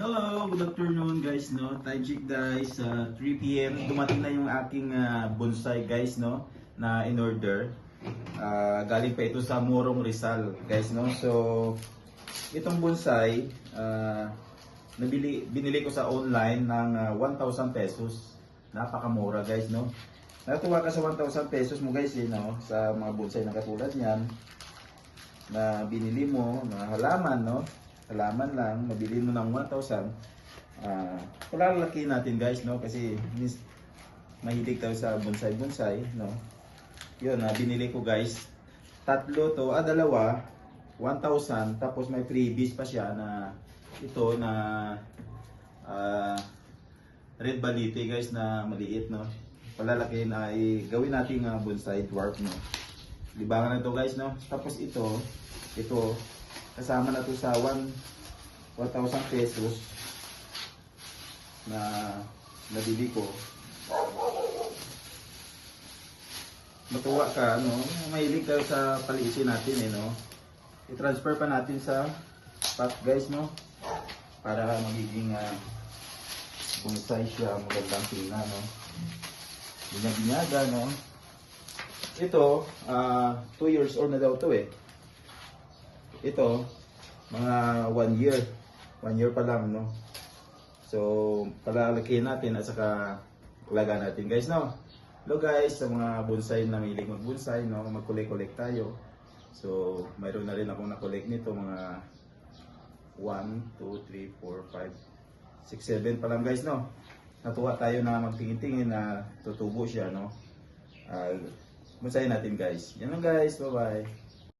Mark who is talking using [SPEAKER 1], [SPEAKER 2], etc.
[SPEAKER 1] Hello, good afternoon guys, no. Time check guys, 3 PM. Dumating na yung aking bonsai guys, no, na in order. Galing pa ito sa Morong Rizal, guys, no. So, itong bonsai, binili ko sa online ng 1,000 pesos. Napakamura guys, no. Natuwa ka sa 1,000 pesos mo guys, no, sa mga bonsai na katulad niyan na binili mo, na halaman, no. Halaman lang, mabili mo ng 1,000. Palalaki natin guys, no, kasi mahilig tayo sa bonsai, no. Yun, binili ko guys. Tatlo to, dalawa, 1,000. Tapos may freebies pa siya na ito na red balite guys na maliit, no. Palalaki na gawin natin bonsai dwarf, no. Libangan na to guys, no. Tapos ito kasama na to sa 1,000 pesos na nabili ko. Matuwa ka, no? Mahilig ka sa paliisin natin, no? I-transfer pa natin sa pot guys, no? Para magiging bonsai siya, magandang tingnan, no? Binyaga, no? Ito, 2 years old na daw to eh. Ito, mga 1 year. 1 year pa lang, no? So, palalakihin natin at saka alaga natin, guys, no? Hello, guys, sa mga bonsai na mahilig mag-bonsai, no? Mag-collect tayo. So, mayroon na rin akong na-collect nito, mga 1, 2, 3, 4, 5, 6, 7 pa lang, guys, no? Natuwa tayo na magtingin-tingin na tutubo siya, no? Bonsayin natin, guys. Yan lang, guys. Bye-bye.